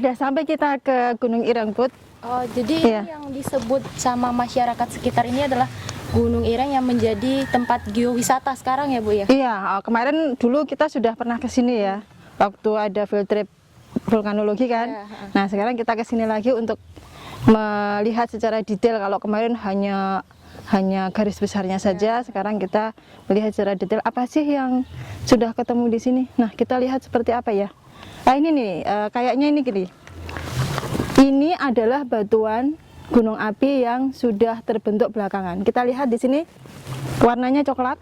sudah sampai kita ke Gunung Ireng, Put. Oh, jadi ini yang disebut sama masyarakat sekitar ini adalah Gunung Ireng yang menjadi tempat geowisata sekarang ya, Bu ya? Iya, kemarin dulu kita sudah pernah ke sini ya, waktu ada field trip vulkanologi kan. Iya. Nah, sekarang kita ke sini lagi untuk melihat secara detail. Kalau kemarin hanya garis besarnya saja, sekarang kita melihat secara detail apa sih yang sudah ketemu di sini. Nah, kita lihat seperti apa ya. Nah, ini nih, kayaknya ini gini. Ini adalah batuan gunung api yang sudah terbentuk belakangan. Kita lihat di sini warnanya coklat,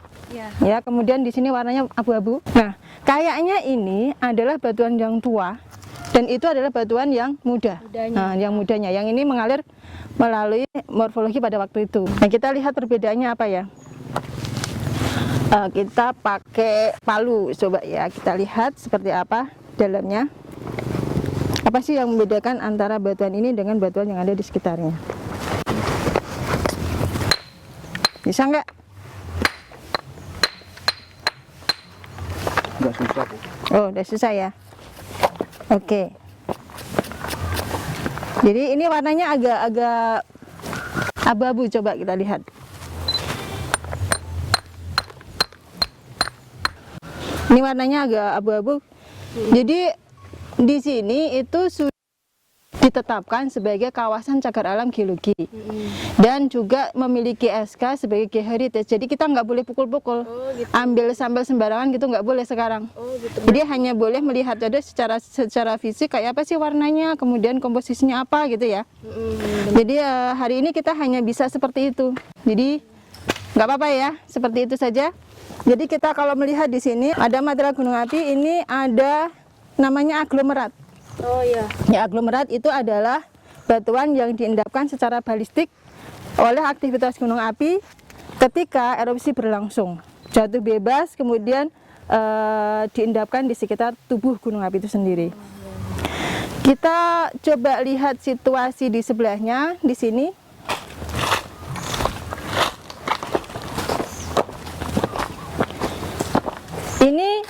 ya. Kemudian di sini warnanya abu-abu. Nah, kayaknya ini adalah batuan yang tua dan itu adalah batuan yang muda. Nah, yang mudanya, yang ini mengalir melalui morfologi pada waktu itu. Nah, kita lihat perbedaannya apa ya. Kita pakai palu, coba ya kita lihat seperti apa dalamnya. Apa sih yang membedakan antara batuan ini dengan batuan yang ada di sekitarnya? Bisa nggak? Nggak susah, Bu. Oh, udah susah ya. Oke. Jadi ini warnanya agak abu-abu, coba kita lihat. Ini warnanya agak abu-abu. Jadi di sini itu sudah ditetapkan sebagai kawasan cagar alam geologi dan juga memiliki SK sebagai geoheritage. Jadi kita nggak boleh pukul-pukul, ambil sampel sembarangan gitu nggak boleh sekarang. Jadi hanya boleh melihat aja secara fisik kayak apa sih warnanya, kemudian komposisinya apa gitu ya. Jadi hari ini kita hanya bisa seperti itu. Jadi nggak apa-apa ya, seperti itu saja. Jadi kita kalau melihat di sini ada material gunung api, ini ada namanya aglomerat. Oh iya. Ya, aglomerat itu adalah batuan yang diendapkan secara balistik oleh aktivitas gunung api ketika erupsi berlangsung. Jatuh bebas, kemudian diendapkan di sekitar tubuh gunung api itu sendiri. Kita coba lihat situasi di sebelahnya, di sini. Ini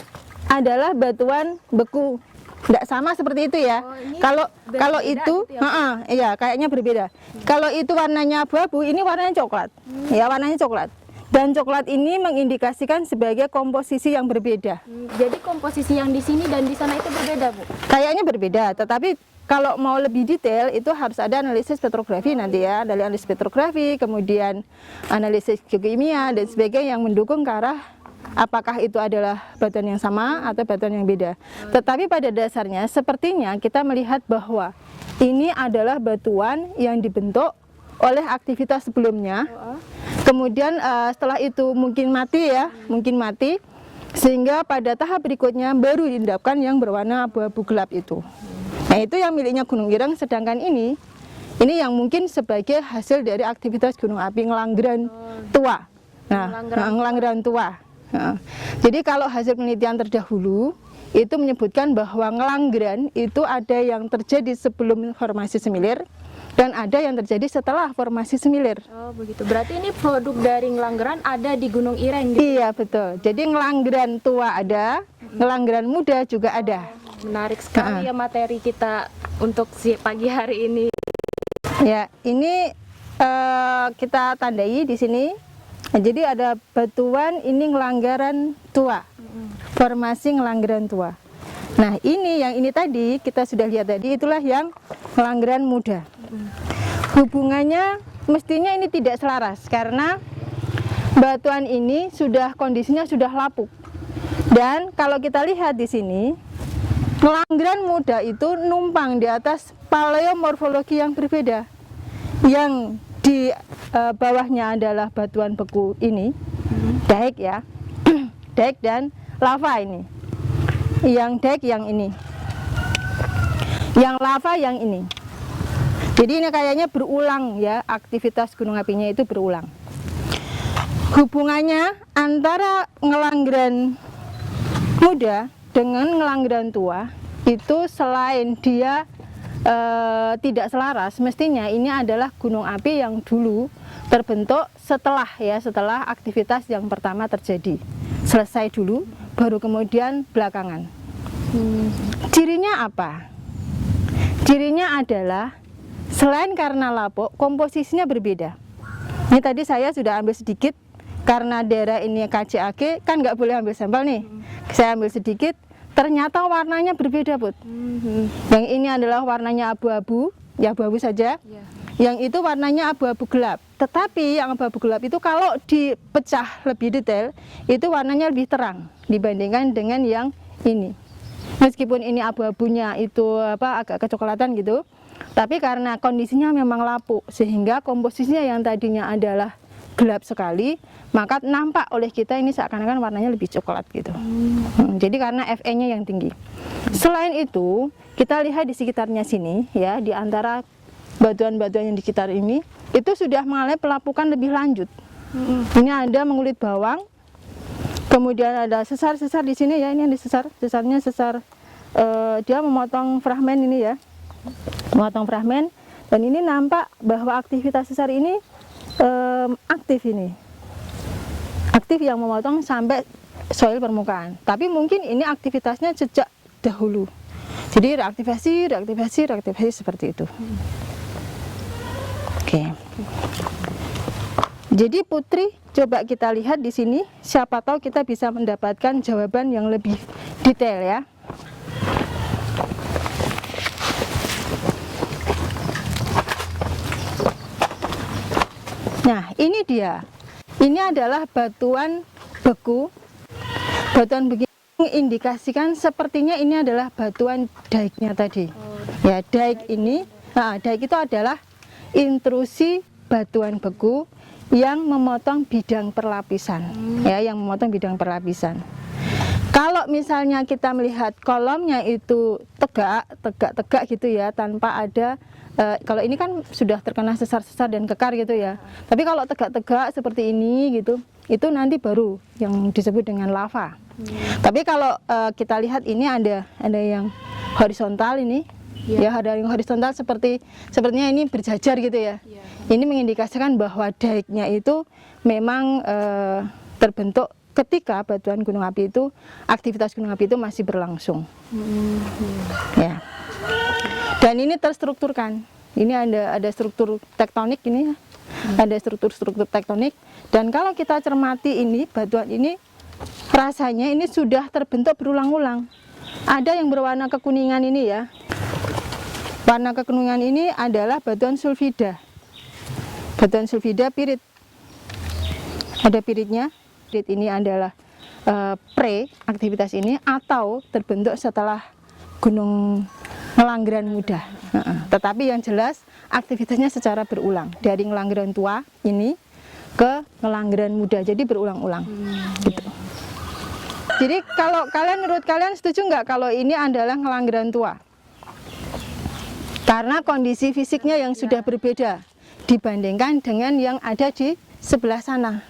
adalah batuan beku. Tidak sama seperti itu ya. Kalau itu, gitu ya? iya kayaknya berbeda. Kalau itu warnanya abu-abu, ini warnanya coklat. Ya, warnanya coklat. Dan coklat ini mengindikasikan sebagai komposisi yang berbeda. Jadi komposisi yang di sini dan di sana itu berbeda, Bu? Kayaknya berbeda, tetapi kalau mau lebih detail itu harus ada analisis petrografi nanti ya, dari analisis petrografi, kemudian analisis geokimia dan sebagainya yang mendukung ke arah apakah itu adalah batuan yang sama atau batuan yang beda. Tetapi pada dasarnya sepertinya kita melihat bahwa ini adalah batuan yang dibentuk oleh aktivitas sebelumnya. Kemudian setelah itu mungkin mati ya, sehingga pada tahap berikutnya baru diendapkan yang berwarna abu-abu gelap itu. Nah, itu yang miliknya Gunung Ireng, sedangkan ini yang mungkin sebagai hasil dari aktivitas gunung api Ngelanggeran tua. Nah, Ngelanggeran tua. Nah, jadi kalau hasil penelitian terdahulu itu menyebutkan bahwa Ngelanggeran itu ada yang terjadi sebelum formasi Semilir dan ada yang terjadi setelah formasi Semilir. Oh begitu, berarti ini produk dari Ngelanggeran ada di Gunung Ireng gitu? Iya betul, jadi Ngelanggeran tua ada, Ngelanggeran muda juga ada. Menarik sekali ya materi kita untuk pagi hari ini. Ya, ini kita tandai di sini. Nah, jadi ada batuan ini Ngelanggeran tua, formasi Ngelanggeran tua. Nah yang ini tadi kita sudah lihat tadi, itulah yang Ngelanggeran muda. Hubungannya mestinya ini tidak selaras karena batuan ini kondisinya sudah lapuk. Dan kalau kita lihat di sini, Ngelanggeran muda itu numpang di atas paleomorfologi yang berbeda. Yang di bawahnya adalah batuan beku ini, daik ya, daik dan lava ini. Yang daik yang ini, yang lava yang ini. Jadi ini kayaknya berulang ya, aktivitas gunung apinya itu berulang. Hubungannya antara Ngelanggeran muda dengan Ngelanggeran tua itu selain dia tidak selaras, mestinya ini adalah gunung api yang dulu terbentuk setelah aktivitas yang pertama terjadi. Selesai dulu, baru kemudian belakangan. Cirinya apa? Cirinya adalah selain karena lapuk, komposisinya berbeda. Ini tadi saya sudah ambil sedikit, karena daerah ini KCAG kan nggak boleh ambil sampel nih. Saya ambil sedikit, ternyata warnanya berbeda, Bud. Yang ini adalah warnanya abu-abu, ya abu-abu saja. Yang itu warnanya abu-abu gelap. Tetapi yang abu-abu gelap itu kalau dipecah lebih detail, itu warnanya lebih terang dibandingkan dengan yang ini. Meskipun ini abu-abunya itu agak kecoklatan gitu, tapi karena kondisinya memang lapuk sehingga komposisinya yang tadinya adalah gelap sekali, maka nampak oleh kita ini seakan-akan warnanya lebih coklat gitu. Jadi karena Fe-nya yang tinggi. Selain itu, kita lihat di sekitarnya sini ya, di antara batuan-batuan yang di sekitar ini itu sudah mengalami pelapukan lebih lanjut. Ini ada mengulit bawang. Kemudian ada sesar-sesar di sini ya, ini ada sesarnya sesar dia memotong fragmen ini ya, memotong fragmen, dan ini nampak bahwa aktivitas sesar ini aktif yang memotong sampai soil permukaan. Tapi mungkin ini aktivitasnya sejak dahulu. Jadi reaktivasi seperti itu. Oke. Jadi Putri, coba kita lihat di sini, siapa tahu kita bisa mendapatkan jawaban yang lebih detail ya. Nah, ini dia. Ini adalah batuan beku. Batuan beku mengindikasikan sepertinya ini adalah batuan daiknya tadi. Ya, daik ini, daik itu adalah intrusi batuan beku yang memotong bidang perlapisan, ya, yang memotong bidang perlapisan. Kalau misalnya kita melihat kolomnya itu tegak gitu ya, tanpa ada, kalau ini kan sudah terkena sesar-sesar dan kekar gitu ya. Tapi kalau tegak-tegak seperti ini gitu, itu nanti baru yang disebut dengan lava. Tapi kalau kita lihat ini ada yang horizontal ini. Ya, ada yang horizontal sepertinya ini berjajar gitu ya. Ini mengindikasikan bahwa daiknya itu memang terbentuk ketika batuan gunung api itu, aktivitas gunung api itu masih berlangsung. Ya. Dan ini terstrukturkan. Ini ada struktur tektonik ini ya. Ada struktur tektonik, dan kalau kita cermati ini batuan ini rasanya ini sudah terbentuk berulang-ulang. Ada yang berwarna kekuningan ini ya. Warna kekuningan ini adalah batuan sulfida. Batuan sulfida pirit. Ada piritnya. Pirit ini adalah pre-aktivitas ini atau terbentuk setelah gunung Ngelanggeran muda. Tetapi yang jelas aktivitasnya secara berulang. Dari Ngelanggeran tua ini ke Ngelanggeran muda. Jadi berulang-ulang. Gitu. Jadi kalau menurut kalian setuju nggak kalau ini adalah Ngelanggeran tua? Karena kondisi fisiknya yang sudah berbeda dibandingkan dengan yang ada di sebelah sana.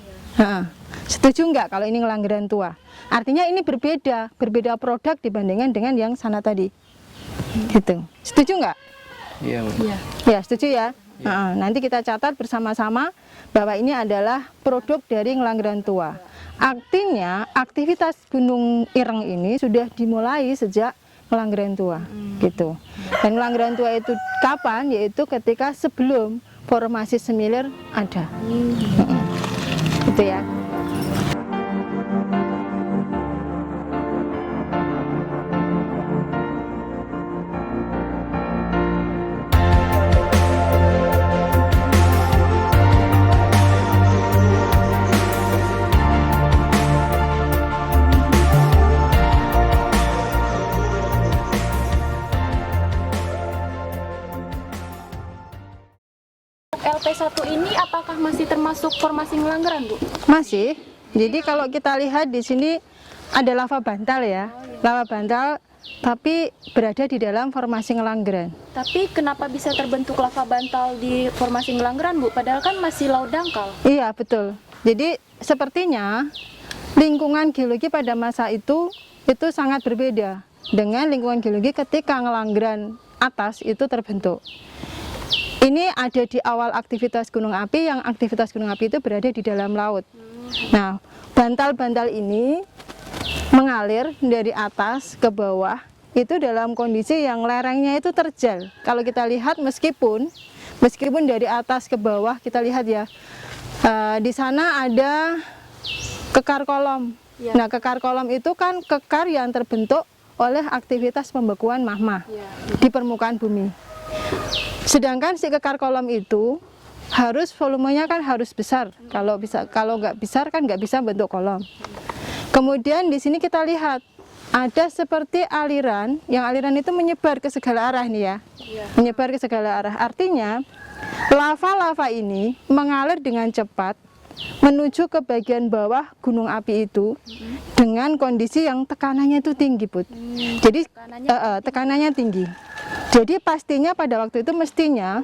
Setuju nggak kalau ini Ngelanggeran tua? Artinya ini berbeda produk dibandingkan dengan yang sana tadi. Gitu. Setuju nggak? Iya. Ya, setuju ya. Nanti kita catat bersama-sama bahwa ini adalah produk dari Ngelanggeran tua. Artinya aktivitas Gunung Ireng ini sudah dimulai sejak Ngelanggeran tua, gitu. Dan Ngelanggeran tua itu kapan? Yaitu ketika sebelum formasi semilir ada. Gitu ya. LP1 ini apakah masih termasuk formasi Ngelanggeran, Bu? Masih. Jadi kalau kita lihat di sini ada lava bantal ya. Lava bantal tapi berada di dalam formasi Ngelanggeran. Tapi kenapa bisa terbentuk lava bantal di formasi Ngelanggeran, Bu? Padahal kan masih laut dangkal. Iya, betul. Jadi sepertinya lingkungan geologi pada masa itu sangat berbeda dengan lingkungan geologi ketika Ngelanggeran atas itu terbentuk. Ini ada di awal aktivitas gunung api, yang aktivitas gunung api itu berada di dalam laut. Nah, bantal-bantal ini mengalir dari atas ke bawah itu dalam kondisi yang lerengnya itu terjal. Kalau kita lihat meskipun dari atas ke bawah kita lihat ya, di sana ada kekar kolom. Ya. Nah, kekar kolom itu kan kekar yang terbentuk oleh aktivitas pembekuan magma Ya. di permukaan bumi. Sedangkan si kekar kolom itu harus volumenya kan harus besar. Kalau nggak besar kan nggak bisa bentuk kolom. Kemudian di sini kita lihat ada seperti aliran, yang aliran itu menyebar ke segala arah nih ya, menyebar ke segala arah. Artinya lava-lava ini mengalir dengan cepat menuju ke bagian bawah gunung api itu dengan kondisi yang tekanannya itu tinggi, Bud. Jadi tekanannya tinggi. Jadi pastinya pada waktu itu mestinya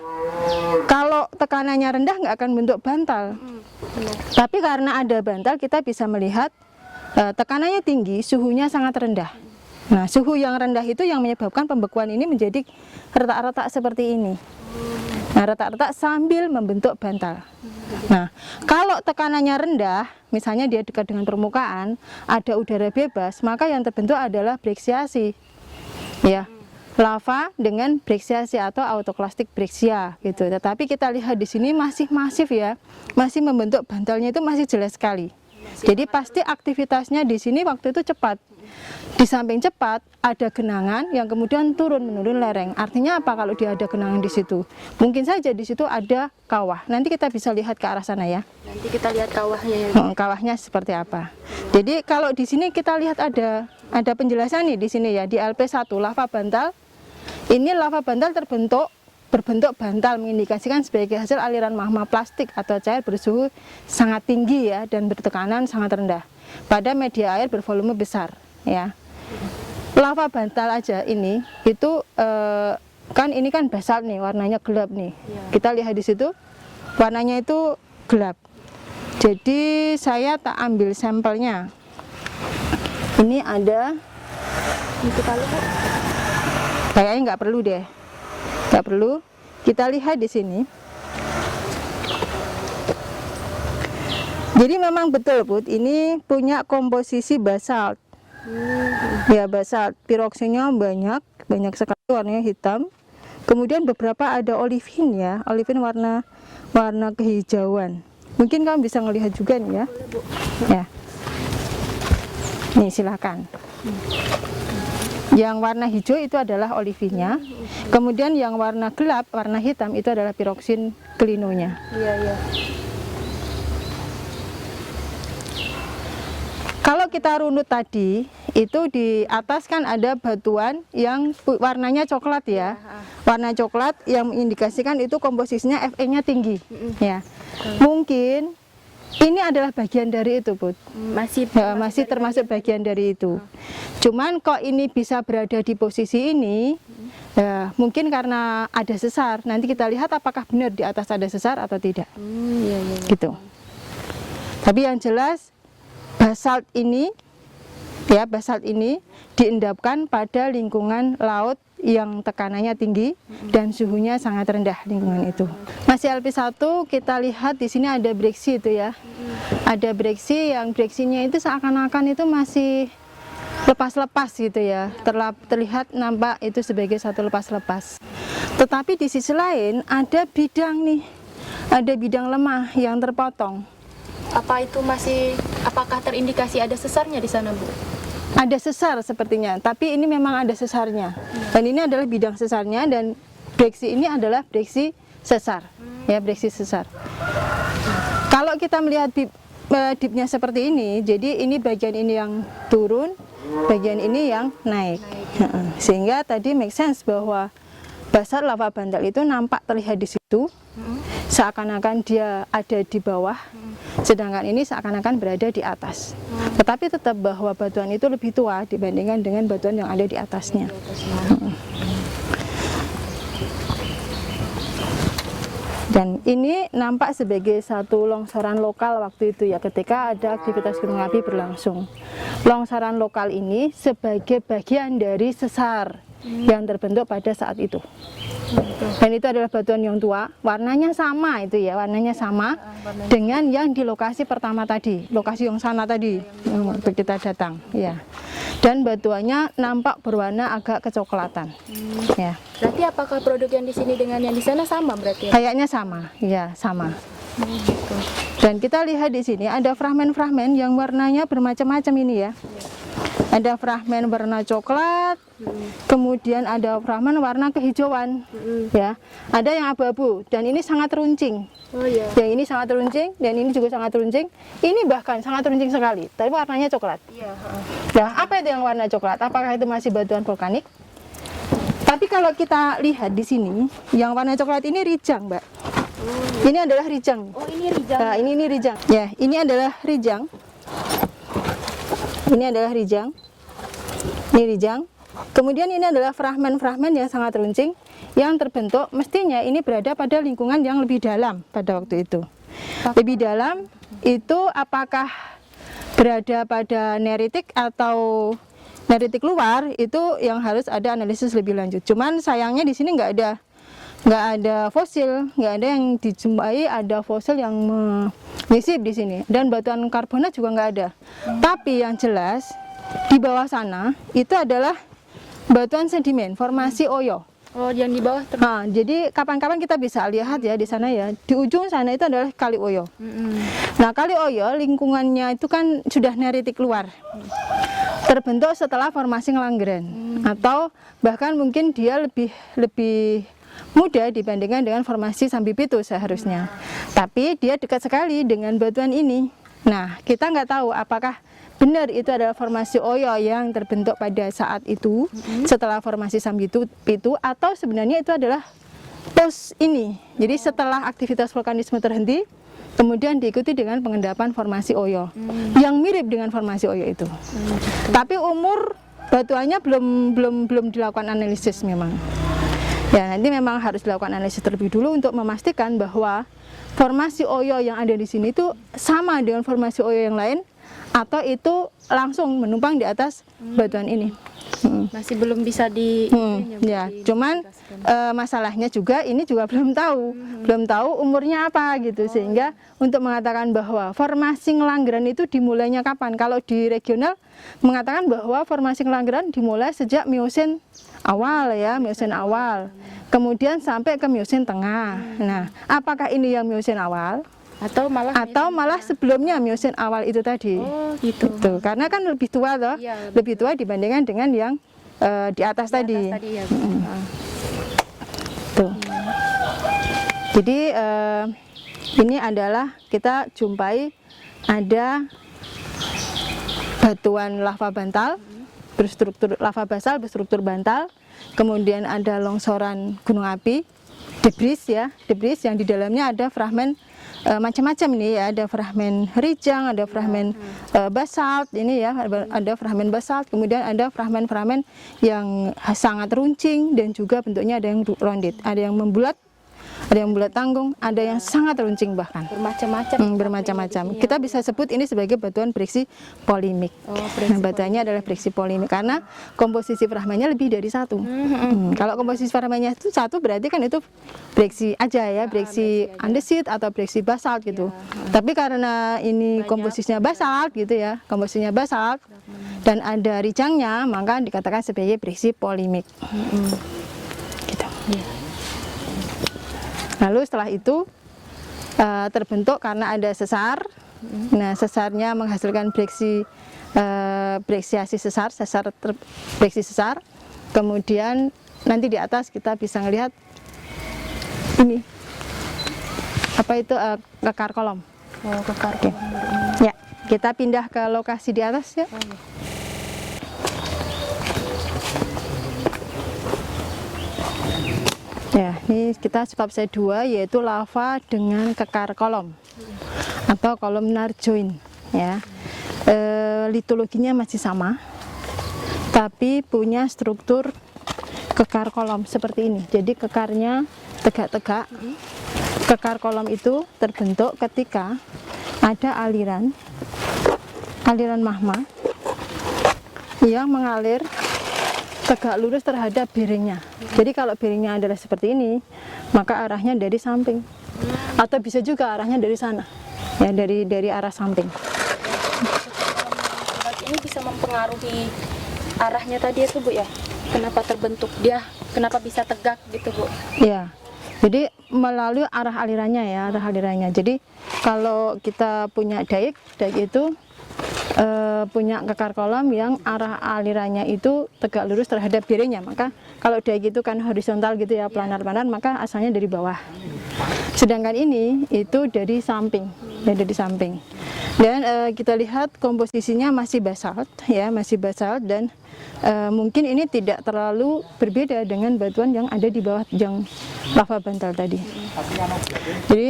kalau tekanannya rendah nggak akan bentuk bantal. Tapi karena ada bantal kita bisa melihat tekanannya tinggi, suhunya sangat rendah. Nah, suhu yang rendah itu yang menyebabkan pembekuan ini menjadi retak-retak seperti ini. Nah, retak-retak sambil membentuk bantal. Nah, kalau tekanannya rendah, misalnya dia dekat dengan permukaan, ada udara bebas, maka yang terbentuk adalah breksiasi. Ya, lava dengan breksiasi atau autoklastik breksia gitu. Tetapi kita lihat di sini masih masif ya, masih membentuk bantalnya itu masih jelas sekali. Jadi pasti aktivitasnya di sini waktu itu cepat. Di samping cepat ada genangan yang kemudian menurun lereng. Artinya apa kalau dia ada genangan di situ? Mungkin saja di situ ada kawah. Nanti kita bisa lihat ke arah sana ya. Nanti kita lihat kawahnya ya. Kawahnya seperti apa. Jadi kalau di sini kita lihat ada penjelasan nih di sini ya, di LP1 lava bantal. Ini lava bantal berbentuk bantal, mengindikasikan sebagai hasil aliran magma plastik atau cair bersuhu sangat tinggi ya, dan bertekanan sangat rendah pada media air bervolume besar ya. Lava bantal aja ini itu kan ini kan basalt nih, warnanya gelap nih. Kita lihat di situ warnanya itu gelap. Jadi saya tak ambil sampelnya. Ini ada, kayaknya nggak perlu deh. Nggak perlu, kita lihat di sini. Jadi memang betul, Bud, ini punya komposisi basalt. Ya, basalt. Piroksinya banyak sekali, warnanya hitam. Kemudian beberapa ada olivin ya, olivin warna kehijauan. Mungkin kamu bisa melihat juga nih ya. Ya. Nih, silakan. Yang warna hijau itu adalah olivinnya. Kemudian yang warna gelap, warna hitam itu adalah piroksin klinonya. Iya. Kalau kita runut tadi, itu di atas kan ada batuan yang warnanya coklat ya. Warna coklat yang mengindikasikan itu komposisinya Fe-nya tinggi. Ya. Mungkin ini adalah bagian dari itu, Bud. Masih termasuk bagian dari itu. Cuman kok ini bisa berada di posisi ini, ya, mungkin karena ada sesar. Nanti kita lihat apakah benar di atas ada sesar atau tidak. Gitu. Tapi yang jelas basalt ini diendapkan pada lingkungan laut yang tekanannya tinggi dan suhunya sangat rendah lingkungan itu. Masih LP1 kita lihat di sini ada breksi itu ya. Ada breksi yang breksinya itu seakan-akan itu masih lepas-lepas gitu ya. Terlihat nampak itu sebagai satu lepas-lepas. Tetapi di sisi lain ada bidang nih. Ada bidang lemah yang terpotong. Apakah terindikasi ada sesarnya di sana, Bu? Ada sesar sepertinya, tapi ini memang ada sesarnya. Dan ini adalah bidang sesarnya, dan breksi ini adalah breksi sesar. Ya, breksi sesar. Kalau kita melihat dipnya seperti ini, jadi ini bagian ini yang turun, bagian ini yang naik. Sehingga tadi make sense bahwa basalt lava bantal itu nampak terlihat di situ, seakan-akan dia ada di bawah, sedangkan ini seakan-akan berada di atas. Tetapi tetap bahwa batuan itu lebih tua dibandingkan dengan batuan yang ada di atasnya. Dan ini nampak sebagai satu longsoran lokal waktu itu ya, ketika ada aktivitas gunung api berlangsung. Longsoran lokal ini sebagai bagian dari sesar yang terbentuk pada saat itu. Dan itu adalah batuan yang tua, warnanya sama itu ya, warnanya sama dengan yang di lokasi pertama tadi, lokasi yang sana tadi, waktu kita datang. Ya. dan batuannya nampak berwarna agak kecoklatan. Ya, Berarti apakah produk yang di sini dengan yang di sana sama berarti ya? kayaknya sama, ya sama. Gitu. Dan kita lihat di sini ada fragmen-fragmen yang warnanya bermacam-macam ini ya. Ada fragmen warna coklat, kemudian ada fragmen warna kehijauan, ya. Ada yang abu-abu dan ini sangat runcing. Oh iya. Yang ini sangat runcing dan ini juga sangat runcing. Ini bahkan sangat runcing sekali, tapi warnanya coklat. Iya. Nah, apa itu yang warna coklat? Apakah itu masih batuan vulkanik? Tapi kalau kita lihat di sini, yang warna coklat ini rijang, Mbak. Ini adalah rijang. Oh ini rijang. Nah, ini rijang. Ya, ini adalah rijang. Ini adalah rijang. Ini rijang. Kemudian ini adalah fragmen-fragmen yang sangat runcing yang terbentuk, mestinya ini berada pada lingkungan yang lebih dalam pada waktu itu. Lebih dalam itu apakah berada pada neritik atau neritik luar, itu yang harus ada analisis lebih lanjut. Cuman sayangnya di sini nggak ada fosil, nggak ada yang dijumpai ada fosil yang menyisip di sini, dan batuan karbonat juga nggak ada. Tapi yang jelas di bawah sana itu adalah batuan sedimen formasi Oyo. Oh yang di bawah Nah, jadi kapan-kapan kita bisa lihat ya di sana ya, di ujung sana itu adalah Kali Oyo. Nah, Kali Oyo lingkungannya itu kan sudah neritik luar, terbentuk setelah formasi Ngelanggeran, atau bahkan mungkin dia lebih muda dibandingkan dengan formasi Sambipitu seharusnya. Tapi dia dekat sekali dengan batuan ini. Nah, kita nggak tahu apakah benar itu adalah formasi Oyo yang terbentuk pada saat itu setelah formasi Sambipitu, atau sebenarnya itu adalah pos ini. Jadi setelah aktivitas vulkanisme terhenti, kemudian diikuti dengan pengendapan formasi Oyo yang mirip dengan formasi Oyo itu. Tapi umur batuannya belum dilakukan analisis memang. Ya, nanti memang harus dilakukan analisis terlebih dulu untuk memastikan bahwa formasi Oyo yang ada di sini itu sama dengan formasi Oyo yang lain, atau itu langsung menumpang di atas batuan ini. masih belum bisa Ya, cuman masalahnya juga ini juga belum tahu umurnya apa gitu, sehingga untuk mengatakan bahwa formasi Ngelanggeran itu dimulainya kapan. Kalau di regional mengatakan bahwa formasi Ngelanggeran dimulai sejak Miosen awal ya, Miosen awal, kemudian sampai ke Miosen tengah. Nah, apakah ini yang Miosen awal? atau Malah sebelumnya Miosen awal itu tadi. Oh gitu. Tuh, karena kan lebih tua toh, Iya, lebih tua dibandingkan dengan yang di atas tadi. ya. Tuh. Jadi ini adalah kita jumpai ada batuan lava bantal berstruktur lava basal berstruktur bantal, kemudian ada longsoran gunung api, debris yang di dalamnya ada fragmen macam-macam ini ya, ada fragmen rijang, ada fragmen basalt ini ya, ada fragmen basalt, kemudian ada fragmen-fragmen yang sangat runcing dan juga bentuknya ada yang rondit, ada yang membulat, ada yang bulat tanggung, ada yang sangat runcing bahkan. Bermacam-macam. Kita bisa sebut ini sebagai batuan breksi polimik. Nah, batuannya adalah breksi polimik karena komposisi fragmennya lebih dari satu. Kalau komposisi fragmennya itu satu berarti kan itu breksi aja ya, breksi andesit atau breksi basalt gitu. Tapi karena ini komposisinya basalt gitu ya, komposisinya basalt dan ada rijangnya, maka dikatakan sebagai breksi polimik. Gitu. Lalu setelah itu terbentuk karena ada sesar. Nah, sesarnya menghasilkan breksiasi sesar, breksi sesar. Kemudian nanti di atas kita bisa melihat ini apa itu kekar kolom. Oh, kekar. Oke. Ya, kita pindah ke lokasi di atas ya. Ya, ini kita fase 2 yaitu lava dengan kekar kolom atau columnar joint ya. Litologinya masih sama, tapi punya struktur kekar kolom seperti ini. Jadi kekarnya tegak-tegak. Kekar kolom itu terbentuk ketika ada aliran magma yang mengalir tegak lurus terhadap bearingnya. Jadi kalau bearingnya adalah seperti ini, maka arahnya dari samping, atau bisa juga arahnya dari sana, ya dari arah samping. Ini bisa mempengaruhi arahnya tadi itu Bu ya, kenapa terbentuk dia, kenapa bisa tegak gitu Bu? Ya, jadi melalui arah alirannya ya, arah alirannya. Jadi kalau kita punya daik itu punya kekar kolam yang arah alirannya itu tegak lurus terhadap biringnya. Maka kalau daik itu kan horizontal gitu ya, planar-planar, maka asalnya dari bawah. Sedangkan ini itu dari samping, ya dari samping. Dan kita lihat komposisinya masih basalt, ya masih basalt, dan mungkin ini tidak terlalu berbeda dengan batuan yang ada di bawah yang lava bantal tadi. Jadi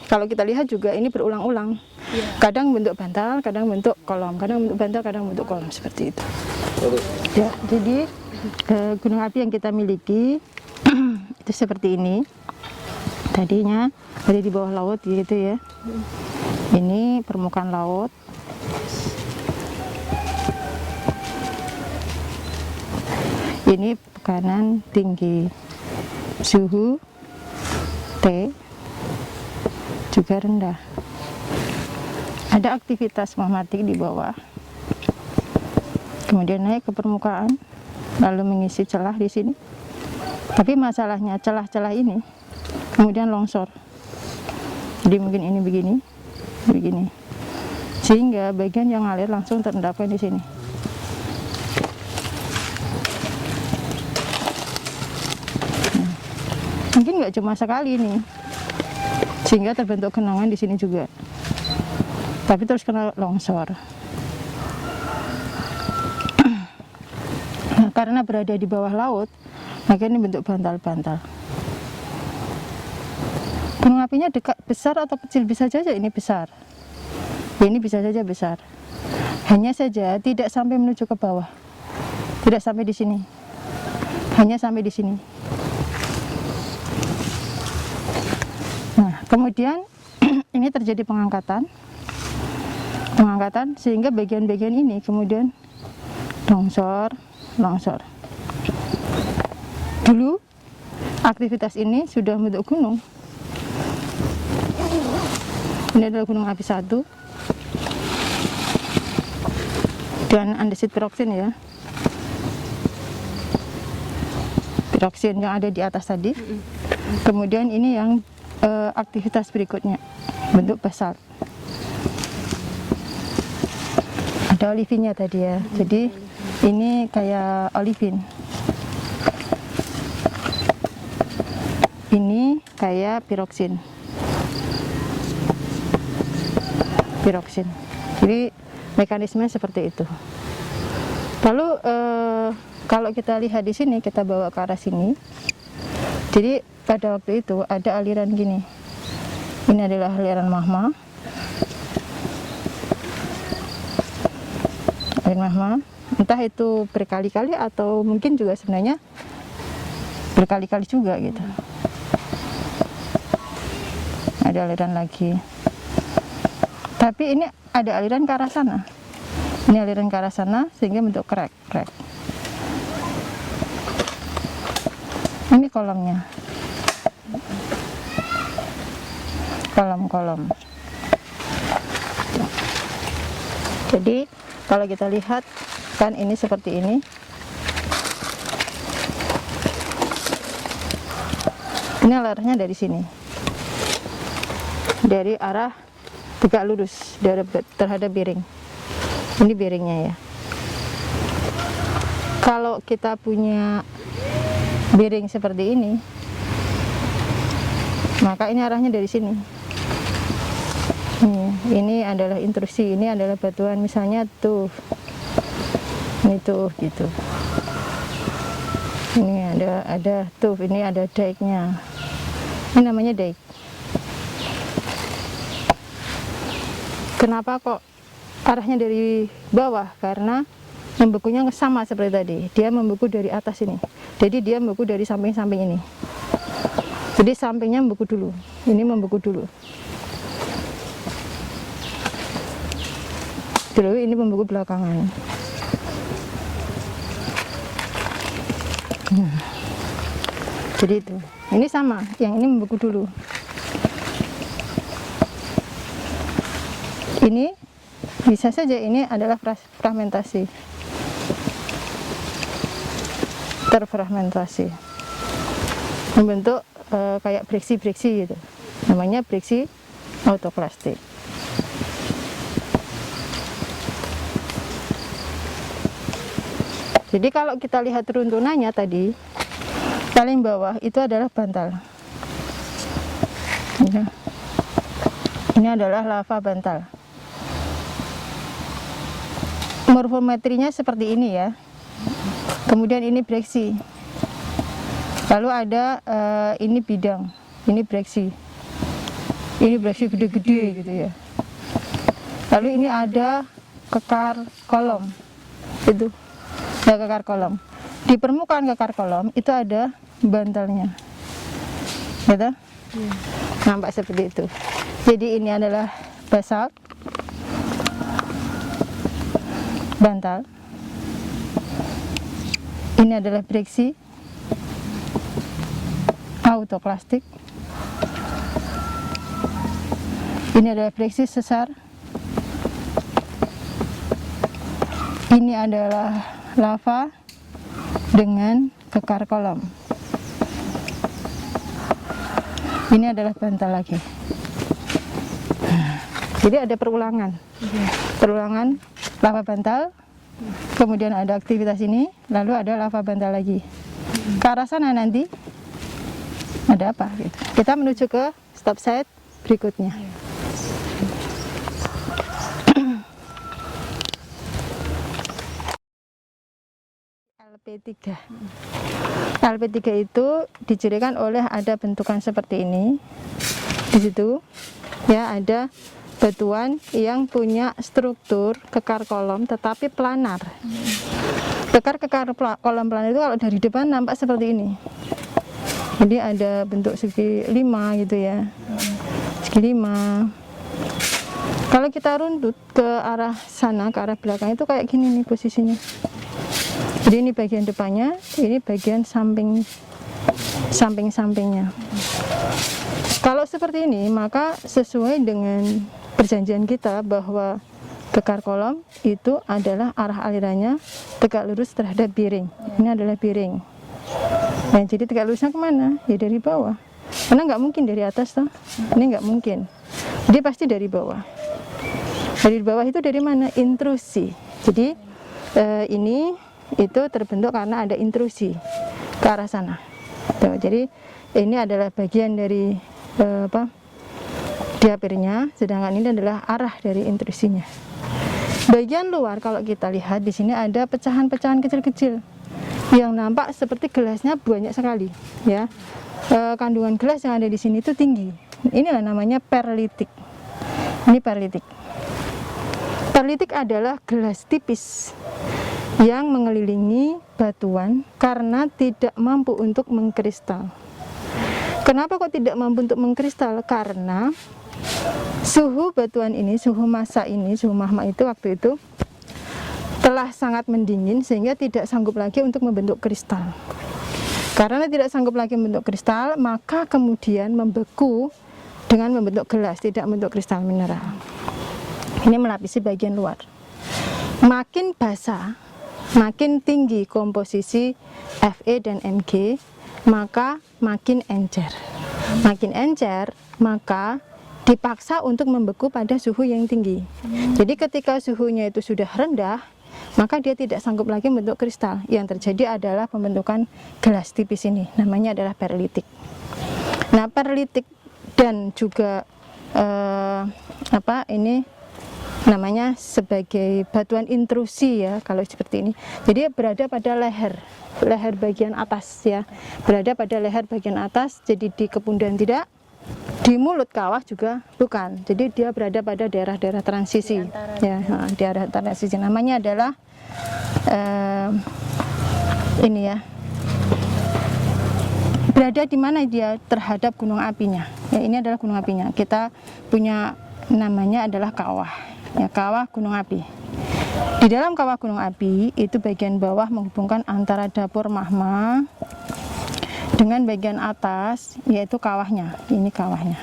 kalau kita lihat juga ini berulang-ulang. Kadang bentuk bantal, kadang bentuk kolom, kadang bentuk bantal, kadang bentuk kolom, seperti itu. Ya, jadi gunung api yang kita miliki itu seperti ini. Tadinya ada di bawah laut gitu ya. Ini permukaan laut. Ini tekanan tinggi, suhu T juga rendah. Ada aktivitas magmatik di bawah, kemudian naik ke permukaan, lalu mengisi celah di sini. Tapi masalahnya celah-celah ini kemudian longsor. Jadi mungkin ini begini, sehingga bagian yang ngalir langsung terendapkan di sini. Mungkin nggak cuma sekali nih, sehingga terbentuk genangan di sini juga. Tapi terus kena longsor. Nah, karena berada di bawah laut, maka ini bentuk bantal-bantal. Gunung apinya dekat, besar atau kecil, bisa saja ini besar. Ini bisa saja besar. Hanya saja tidak sampai menuju ke bawah. Tidak sampai di sini. Hanya sampai di sini. Nah, kemudian ini terjadi pengangkatan sehingga bagian-bagian ini kemudian longsor. Dulu aktivitas ini sudah membentuk gunung. Ini adalah gunung api 1 dan andesit piroksin ya. Piroksin yang ada di atas tadi. Kemudian ini yang aktivitas berikutnya, bentuk basalt. Ada olivinnya tadi ya, jadi ini kayak olivin. Ini kayak piroksin. Jadi mekanismenya seperti itu. Lalu kalau kita lihat di sini, kita bawa ke arah sini. Jadi pada waktu itu ada aliran gini. Ini adalah aliran magma. Entah itu berkali-kali atau mungkin juga sebenarnya berkali-kali juga gitu. Ada aliran lagi. Tapi ini ada aliran ke arah sana. Ini aliran ke arah sana sehingga bentuk krek. Ini kolomnya. Kolom. Jadi kalau kita lihat kan ini seperti ini. Ini arahnya dari sini. Dari arah tegak lurus terhadap biring. Ini biringnya ya. Kalau kita punya biring seperti ini, maka ini arahnya dari sini. Ini adalah intrusi, ini adalah batuan misalnya tuh, ini tuh gitu. Ini ada tuh, ini ada daiknya. Ini namanya daik. Kenapa kok arahnya dari bawah? Karena membekunya sama seperti tadi. Dia membeku dari atas ini. Jadi dia membeku dari samping-samping ini. Jadi sampingnya membeku dulu. Ini membeku dulu. Dulu ini membeku belakangan. Jadi itu. Ini sama. Yang ini membeku dulu. Ini bisa saja ini adalah fragmentasi. terfragmentasi, membentuk kayak breksi-breksi gitu, namanya breksi autoklastik. Jadi kalau kita lihat runtunannya tadi, paling bawah itu adalah bantal. Ini adalah lava bantal. Morfometrinya seperti ini ya. Kemudian ini breksi. Lalu ada ini bidang, ini breksi. Ini breksi gede-gede gitu ya. Lalu ini ada kekar kolom. Itu. Ada kekar kolom. Di permukaan kekar kolom itu ada bantalnya. Gitu? Nampak seperti itu. Jadi ini adalah basalt, bantal. Ini adalah breksi autoklastik. Ini adalah breksi sesar. Ini adalah lava dengan kekar kolom. Ini adalah bantal lagi. Jadi ada perulangan. Perulangan lava bantal, kemudian ada aktivitas ini, lalu ada lava bantal lagi. Ke arah sana nanti ada apa? Gitu. Kita menuju ke stop site berikutnya. LP3. LP3 itu dicirikan oleh ada bentukan seperti ini. Di situ ya ada batuan yang punya struktur kekar kolom tetapi planar. Kekar kolom planar itu kalau dari depan nampak seperti ini. Jadi ada bentuk segi 5 gitu ya. Segi 5. Kalau kita runtut ke arah sana, ke arah belakang itu kayak gini nih posisinya. Jadi ini bagian depannya, ini bagian samping-sampingnya. Kalau seperti ini, maka sesuai dengan perjanjian kita bahwa kekar kolom itu adalah arah alirannya tegak lurus terhadap piring. Ini adalah piring. Nah, jadi tegak lurusnya kemana? Ya dari bawah. Karena nggak mungkin dari atas toh. Ini nggak mungkin. Dia pasti dari bawah. Dari bawah itu dari mana? Intrusi. Jadi ini itu terbentuk karena ada intrusi ke arah sana. Tuh, jadi ini adalah bagian dari diapirnya, sedangkan ini adalah arah dari intrusinya. Bagian luar kalau kita lihat di sini ada pecahan-pecahan kecil-kecil yang nampak seperti gelasnya banyak sekali, ya. Kandungan gelas yang ada di sini itu tinggi. Inilah namanya perlitik. Ini perlitik. Perlitik adalah gelas tipis yang mengelilingi batuan karena tidak mampu untuk mengkristal. Kenapa kok tidak mampu untuk mengkristal? Karena suhu batuan ini, suhu massa ini, suhu magma itu waktu itu telah sangat mendingin sehingga tidak sanggup lagi untuk membentuk kristal. Karena tidak sanggup lagi membentuk kristal, maka kemudian membeku dengan membentuk gelas, tidak membentuk kristal mineral. Ini melapisi bagian luar. Makin basah, makin tinggi komposisi Fe dan Mg, maka makin encer. Makin encer, maka dipaksa untuk membeku pada suhu yang tinggi. Jadi ketika suhunya itu sudah rendah, maka dia tidak sanggup lagi membentuk kristal. Yang terjadi adalah pembentukan gelas tipis ini, namanya adalah perlitik. Nah, perlitik dan juga ini namanya sebagai batuan intrusi ya, kalau seperti ini. Jadi berada pada leher bagian atas ya, berada pada leher bagian atas. Jadi di kepundan tidak, di mulut kawah juga bukan. Jadi dia berada pada daerah-daerah transisi ya, di daerah transisi. Namanya adalah ini ya, berada di mana dia terhadap gunung apinya ya. Ini adalah gunung apinya, kita punya namanya adalah kawah ya, kawah gunung api. Di dalam kawah gunung api itu bagian bawah menghubungkan antara dapur magma dengan bagian atas, yaitu kawahnya. Ini kawahnya.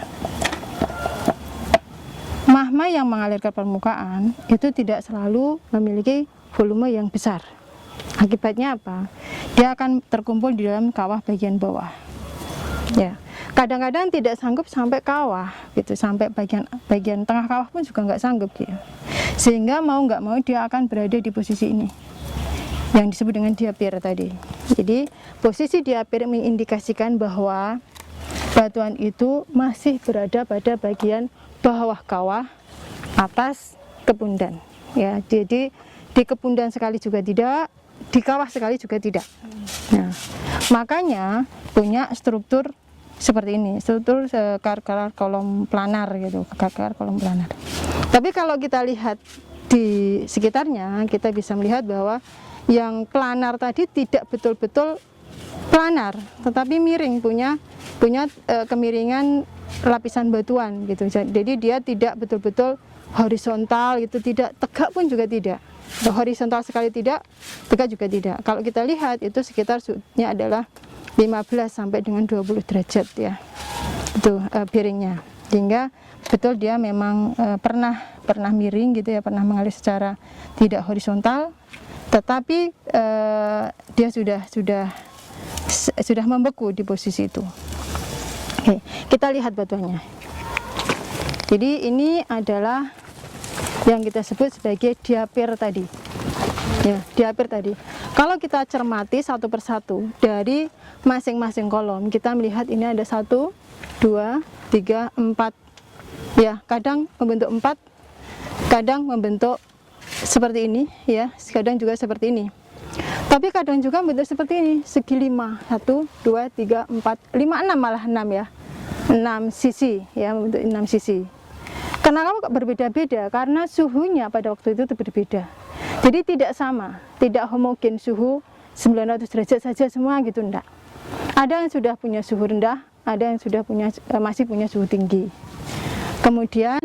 Magma yang mengalir ke permukaan itu tidak selalu memiliki volume yang besar. Akibatnya apa? Dia akan terkumpul di dalam kawah bagian bawah. Ya, kadang-kadang tidak sanggup sampai kawah, gitu, sampai bagian tengah kawah pun juga nggak sanggup dia. Sehingga mau nggak mau dia akan berada di posisi ini, yang disebut dengan diapir tadi. Jadi posisi diapir mengindikasikan bahwa batuan itu masih berada pada bagian bawah kawah, atas kepundan. Ya, jadi di kepundan sekali juga tidak, di kawah sekali juga tidak. Nah, makanya punya struktur seperti ini, struktur karkar kolom planar gitu, karkar kolom planar. Tapi kalau kita lihat di sekitarnya, kita bisa melihat bahwa yang planar tadi tidak betul-betul planar, tetapi miring, punya kemiringan lapisan batuan gitu. Jadi dia tidak betul-betul horizontal gitu, tidak tegak pun juga tidak. Horizontal sekali tidak, tegak juga tidak. Kalau kita lihat itu sekitar sudutnya adalah 15 sampai dengan 20 derajat ya. Itu piringnya. Sehingga betul dia memang pernah miring gitu ya, pernah mengalir secara tidak horizontal, tetapi dia sudah membeku di posisi itu. Oke, kita lihat batuannya. Jadi ini adalah yang kita sebut sebagai diapir tadi. Ya, diapir tadi. Kalau kita cermati satu persatu dari masing-masing kolom, kita melihat ini ada 1, 2, 3, 4. Ya, kadang membentuk 4, kadang membentuk seperti ini, ya, kadang juga seperti ini. Tapi kadang juga bentuk seperti ini, segi 5, 1, 2, 3, 4, 5, 6 malah 6 ya. 6 sisi, ya, membentuk 6 sisi. Kenapa kok berbeda-beda? Karena suhunya pada waktu itu berbeda. Jadi tidak sama, tidak homogen suhu 900 derajat saja semua gitu, enggak. Ada yang sudah punya suhu rendah, ada yang sudah masih punya suhu tinggi. Kemudian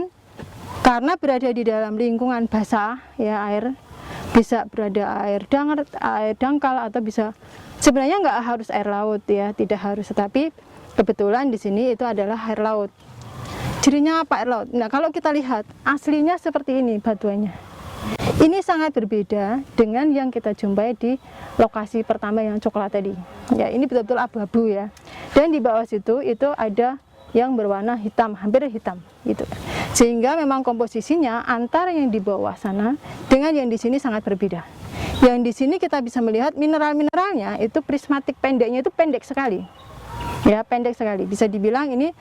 karena berada di dalam lingkungan basah, ya, air bisa berada air dangkal atau bisa, sebenarnya nggak harus air laut ya, tidak harus, tetapi kebetulan di sini itu adalah air laut. Cirinya apa air laut? Nah, kalau kita lihat aslinya seperti ini batuannya. Ini sangat berbeda dengan yang kita jumpai di lokasi pertama yang coklat tadi. Ya, ini betul-betul abu-abu ya. Dan di bawah situ itu ada yang berwarna hitam, hampir hitam gitu. Sehingga memang komposisinya antara yang di bawah sana dengan yang di sini sangat berbeda. Yang di sini kita bisa melihat mineral-mineralnya itu prismatik, pendeknya itu pendek sekali. Ya, pendek sekali. Bisa dibilang ini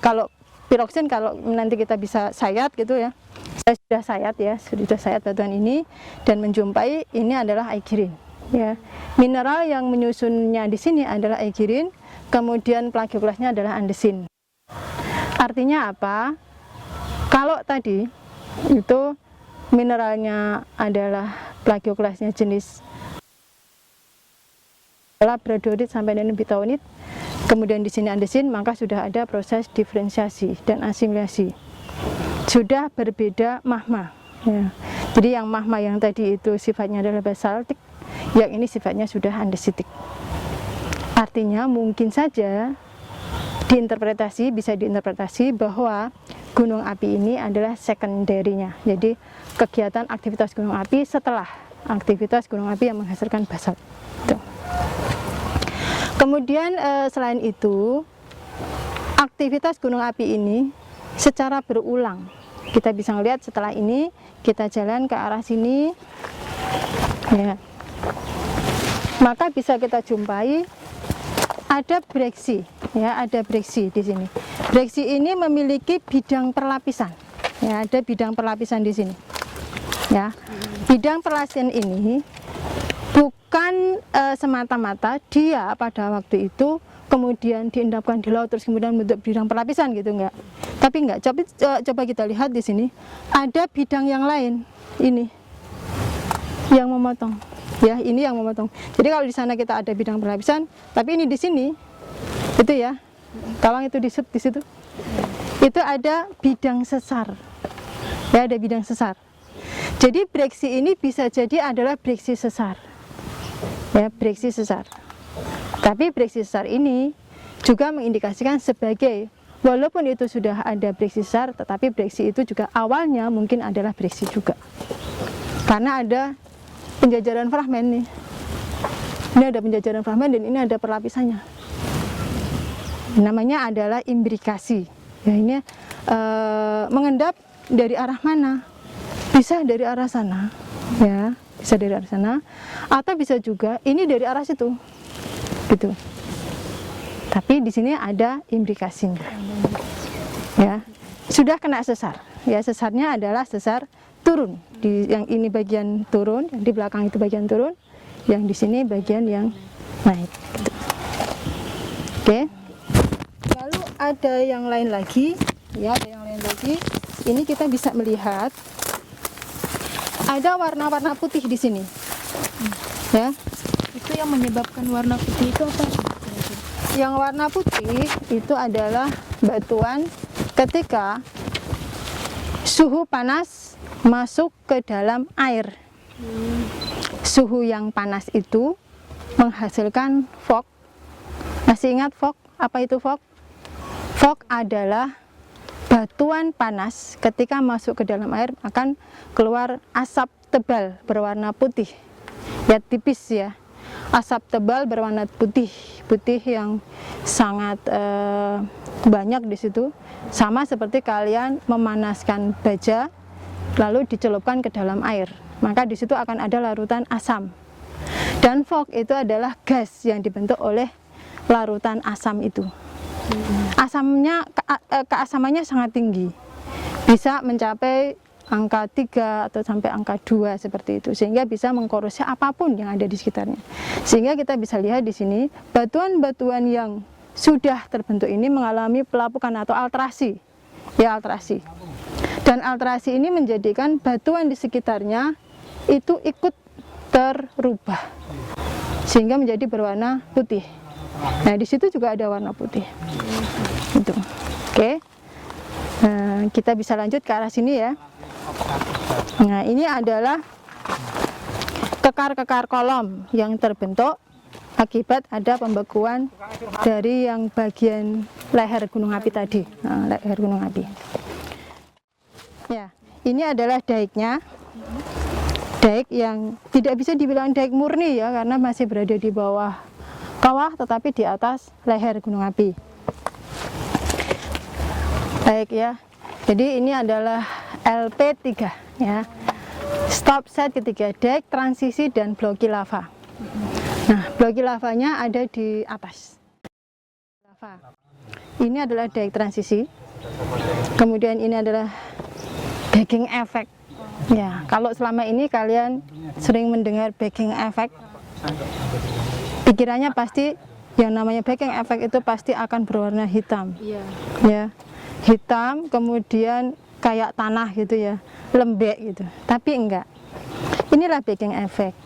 kalau piroksin, kalau nanti kita bisa sayat gitu ya, saya sudah sayat ya, sudah sayat batuan ini dan menjumpai ini adalah aigirin ya. Mineral yang menyusunnya di sini adalah aigirin, kemudian plagioklasnya adalah andesin. Artinya apa? Kalau tadi itu mineralnya adalah plagioklasnya jenis labradorit sampai dengan bitaonit, kemudian di sini andesin, maka sudah ada proses diferensiasi dan asimilasi. Sudah berbeda mahma. Ya. Jadi yang mahma yang tadi itu sifatnya adalah basaltik, yang ini sifatnya sudah andesitik. Artinya mungkin saja bisa diinterpretasi bahwa gunung api ini adalah secondary-nya. Jadi kegiatan aktivitas gunung api setelah aktivitas gunung api yang menghasilkan basalt. Kemudian selain itu, aktivitas gunung api ini secara berulang. Kita bisa melihat setelah ini, kita jalan ke arah sini, ya. Maka bisa kita jumpai ada breksi, ya, ada breksi di sini. Breksi ini memiliki bidang perlapisan, ya, ada bidang perlapisan di sini, ya. Bidang perlapisan ini bukan semata-mata dia pada waktu itu kemudian diendapkan di laut terus kemudian bentuk bidang perlapisan gitu, enggak. Tapi enggak. Coba kita lihat di sini ada bidang yang lain, ini yang memotong, ya, ini yang memotong. Jadi kalau di sana kita ada bidang perlapisan, tapi ini di sini itu ya, tolong itu di situ itu ada bidang sesar, ya, ada bidang sesar. Jadi breksi ini bisa jadi adalah breksi sesar. Ya, breksi sesar. Tapi breksi sesar ini juga mengindikasikan sebagai, walaupun itu sudah ada breksi sesar, tetapi breksi itu juga awalnya mungkin adalah breksi juga. Karena ada penjajaran fragmen nih. Ini ada penjajaran fragmen dan ini ada perlapisannya. Namanya adalah imbrikasi. Ya, ini mengendap dari arah mana? Bisa dari arah sana, ya, bisa dari arah sana, atau bisa juga ini dari arah situ, gitu. Tapi di sini ada imbrikasinya, ya. Sudah kena sesar, ya, sesarnya adalah sesar turun. Yang ini bagian turun, yang di belakang itu bagian turun, yang di sini bagian yang naik. Gitu. Oke. Lalu ada yang lain lagi, ya, ada yang lain lagi. Ini kita bisa melihat ada warna-warna putih di sini, ya. Itu yang menyebabkan warna putih itu apa? Yang warna putih itu adalah batuan ketika suhu panas masuk ke dalam air. Suhu yang panas itu menghasilkan fog. Masih ingat fog? Apa itu fog? Fog adalah batuan panas ketika masuk ke dalam air akan keluar asap tebal berwarna putih. Ya, tipis ya. Asap tebal berwarna putih, putih yang sangat banyak di situ. Sama seperti kalian memanaskan baja lalu dicelupkan ke dalam air, maka di situ akan ada larutan asam. Dan fog itu adalah gas yang dibentuk oleh larutan asam itu. Asamnya, keasamannya sangat tinggi, bisa mencapai angka 3 atau sampai angka 2 seperti itu, sehingga bisa mengkorosif apapun yang ada di sekitarnya. Sehingga kita bisa lihat di sini batuan-batuan yang sudah terbentuk ini mengalami pelapukan atau alterasi, ya, alterasi. Dan alterasi ini menjadikan batuan di sekitarnya itu ikut terubah sehingga menjadi berwarna putih. Nah, di situ juga ada warna putih. Itu. Oke. Nah, kita bisa lanjut ke arah sini ya. Nah, ini adalah kekar-kekar kolom yang terbentuk akibat ada pembekuan dari yang bagian leher gunung api tadi. Nah, leher gunung api. Ya, ini adalah daiknya. Daik yang tidak bisa dibilang daik murni ya, karena masih berada di bawah kawah tetapi di atas leher gunung api. Daik ya. Jadi ini adalah LP3 ya. Stop set ketiga, daik, transisi dan bloki lava. Nah, bloki lavanya ada di atas. Lava. Ini adalah daik transisi. Kemudian ini adalah bagging effect. Ya, kalau selama ini kalian sering mendengar bagging effect, pikirannya pasti yang namanya bagging effect itu pasti akan berwarna hitam. Iya. Ya, hitam, kemudian kayak tanah gitu ya, lembek gitu. Tapi enggak. Inilah bagging effect.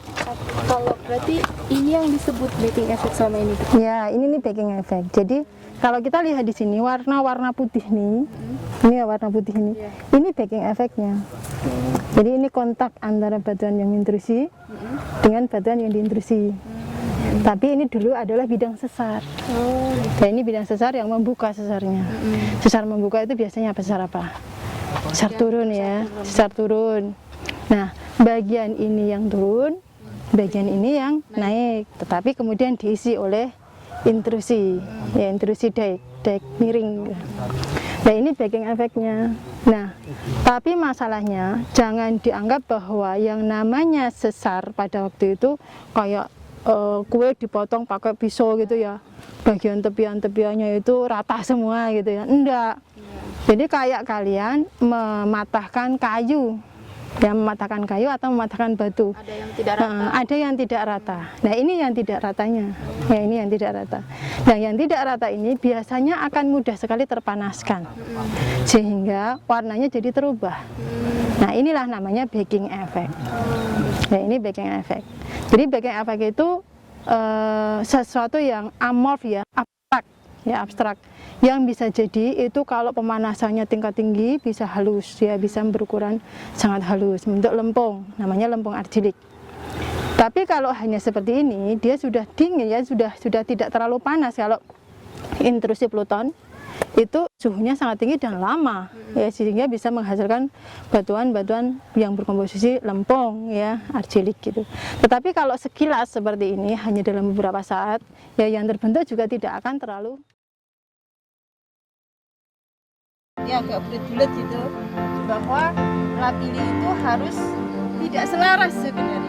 Kalau berarti ini yang disebut bagging effect selama ini. Ya, ini nih bagging effect. Jadi kalau kita lihat di sini warna-warna putih nih, ini ya warna putih ini, ini bagging effectnya. Jadi ini kontak antara batuan yang intrusi dengan batuan yang diintrusi. Tapi ini dulu adalah bidang sesar. Nah, ini bidang sesar yang membuka sesarnya. Sesar membuka itu biasanya sesar apa? Sesar turun ya, sesar turun. Nah, bagian ini yang turun, bagian ini yang naik. Tetapi kemudian diisi oleh intrusi, ya intrusi daik miring. Nah, ini bagging efeknya. Nah, tapi masalahnya jangan dianggap bahwa yang namanya sesar pada waktu itu kayak kue dipotong pakai pisau gitu ya. Bagian tepian-tepiannya itu rata semua gitu ya. Enggak. Jadi kayak kalian mematahkan kayu. Ya, mematahkan kayu atau mematahkan batu. Ada yang tidak rata. Ada yang tidak rata. Nah, ini yang tidak ratanya. Ya, ini yang tidak rata. Nah, yang tidak rata ini biasanya akan mudah sekali terpanaskan. Sehingga warnanya jadi terubah. Nah, inilah namanya bagging effect. Nah, ini bagging effect. Jadi bagging effect itu sesuatu yang amorf ya, abstrak. Ya, abstrak. Yang bisa jadi itu kalau pemanasannya tingkat tinggi bisa halus ya, bisa berukuran sangat halus, bentuk lempung, namanya lempung argilik. Tapi kalau hanya seperti ini, dia sudah dingin ya, sudah tidak terlalu panas. Kalau intrusi Pluton itu suhunya sangat tinggi dan lama, ya, sehingga bisa menghasilkan batuan-batuan yang berkomposisi lempung, ya, argilik gitu. Tetapi kalau sekilas seperti ini hanya dalam beberapa saat, ya yang terbentuk juga tidak akan terlalu ya agak bulat-bulat gitu, bahwa lapili itu harus tidak selaras sebenarnya.